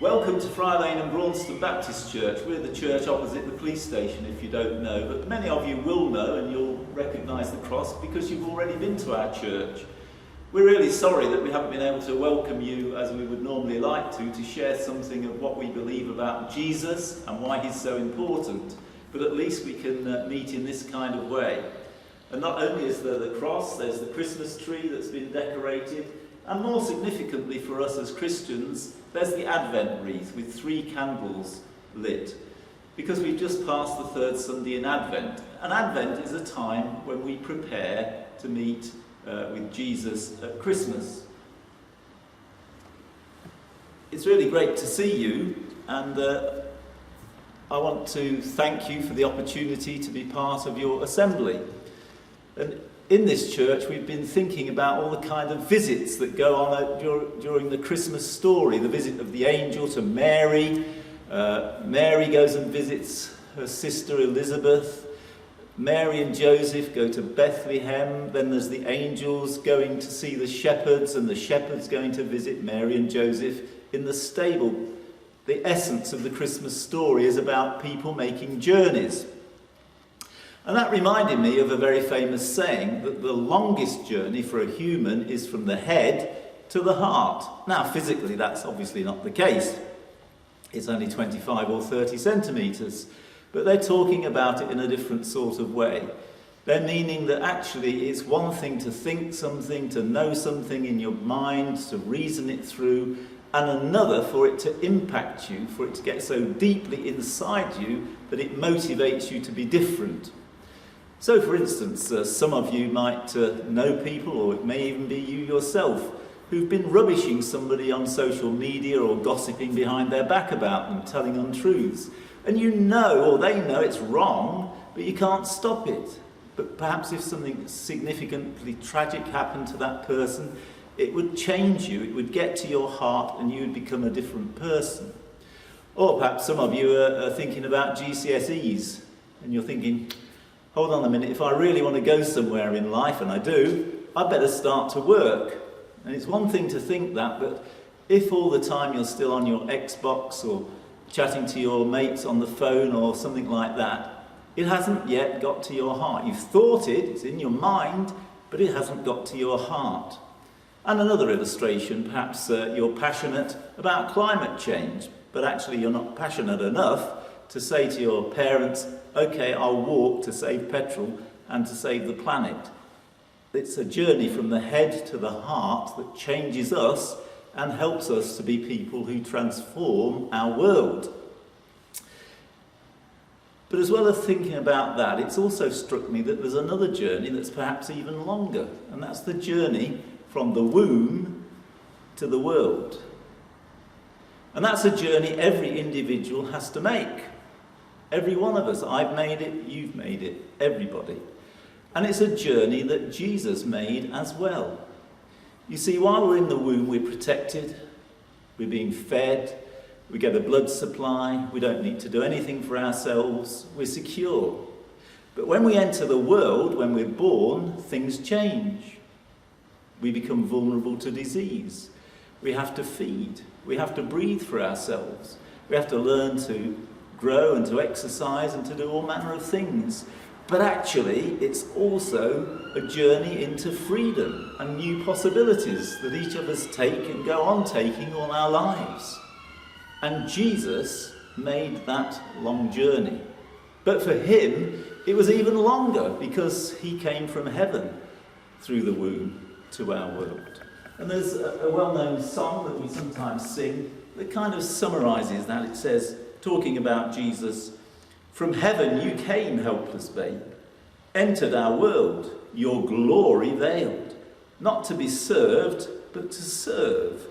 Welcome to Friar Lane and Braunston Baptist Church. We're the church opposite the police station, if you don't know, but many of you will know and you'll recognise the cross because you've already been to our church. We're really sorry that we haven't been able to welcome you as we would normally like to share something of what we believe about Jesus and why he's so important, but at least we can meet in this kind of way. And not only is there the cross, there's the Christmas tree that's been decorated, and more significantly for us as Christians, there's the Advent wreath with 3 candles lit, because we've just passed the third Sunday in Advent. And Advent is a time when we prepare to meet with Jesus at Christmas. It's really great to see you, and I want to thank you for the opportunity to be part of your assembly. And in this church, we've been thinking about all the kind of visits that go on during the Christmas story. The visit of the angel to Mary. Mary goes and visits her sister Elizabeth. Mary and Joseph go to Bethlehem. Then there's the angels going to see the shepherds, and the shepherds going to visit Mary and Joseph in the stable. The essence of the Christmas story is about people making journeys. And that reminded me of a very famous saying that the longest journey for a human is from the head to the heart. Now, physically, that's obviously not the case. It's only 25 or 30 centimetres. But they're talking about it in a different sort of way. They're meaning that actually it's one thing to think something, to know something in your mind, to reason it through, and another for it to impact you, for it to get so deeply inside you that it motivates you to be different. So, for instance, some of you might know people, or it may even be you yourself, who've been rubbishing somebody on social media or gossiping behind their back about them, telling untruths. And you know, or they know, it's wrong, but you can't stop it. But perhaps if something significantly tragic happened to that person, it would change you, it would get to your heart, and you would become a different person. Or perhaps some of you are thinking about GCSEs, and you're thinking, hold on a minute, if I really want to go somewhere in life, and I do, I better start to work. And it's one thing to think that, but if all the time you're still on your Xbox or chatting to your mates on the phone or something like that, it hasn't yet got to your heart. You've thought it, it's in your mind, but it hasn't got to your heart. And another illustration, perhaps you're passionate about climate change, but actually you're not passionate enough to say to your parents, okay, I'll walk to save petrol and to save the planet. It's a journey from the head to the heart that changes us and helps us to be people who transform our world. But as well as thinking about that, it's also struck me that there's another journey that's perhaps even longer, and that's the journey from the womb to the world. And that's a journey every individual has to make. Every one of us. I've made it, you've made it, everybody. And it's a journey that Jesus made as well. You see, while we're in the womb, we're protected, we're being fed, we get a blood supply, we don't need to do anything for ourselves, we're secure. But when we enter the world, when we're born, things change. We become vulnerable to disease. We have to feed, we have to breathe for ourselves, we have to learn to grow and to exercise and to do all manner of things. But actually, it's also a journey into freedom and new possibilities that each of us take and go on taking all our lives. And Jesus made that long journey. But for him, it was even longer because he came from heaven through the womb to our world. And there's a well-known song that we sometimes sing that kind of summarises that. It says, talking about Jesus, "From heaven you came, helpless babe, entered our world, your glory veiled, not to be served, but to serve,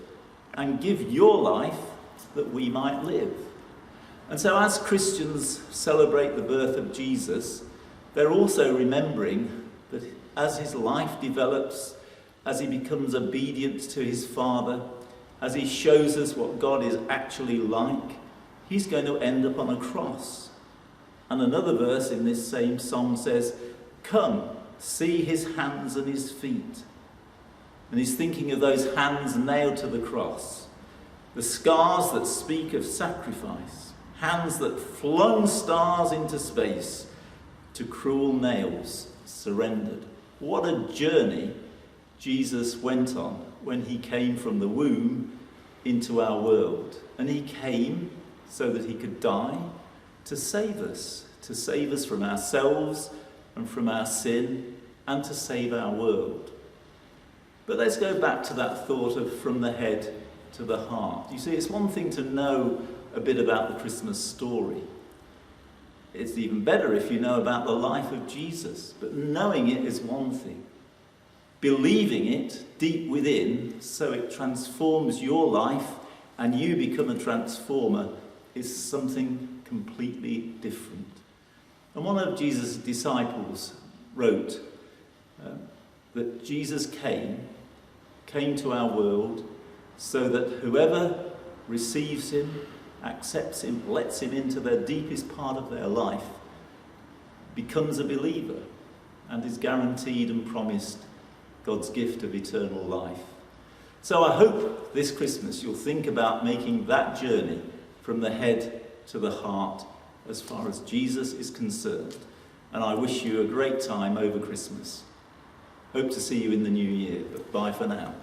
and give your life that we might live." And so as Christians celebrate the birth of Jesus, they're also remembering that as his life develops, as he becomes obedient to his Father, as he shows us what God is actually like, he's going to end up on a cross. And another verse in this same psalm says, "Come, see his hands and his feet." And he's thinking of those hands nailed to the cross. The scars that speak of sacrifice, hands that flung stars into space, to cruel nails surrendered. What a journey Jesus went on when he came from the womb into our world. And he came so that he could die to save us from ourselves and from our sin, and to save our world. But let's go back to that thought of from the head to the heart. You see, it's one thing to know a bit about the Christmas story. It's even better if you know about the life of Jesus. But knowing it is one thing. Believing it deep within so it transforms your life and you become a transformer is something completely different. And one of Jesus' disciples wrote that Jesus came to our world so that whoever receives him, accepts him, lets him into their deepest part of their life, becomes a believer and is guaranteed and promised God's gift of eternal life. So I hope this Christmas you'll think about making that journey from the head to the heart as far as Jesus is concerned. And I wish you a great time over Christmas. Hope to see you in the new year, but bye for now.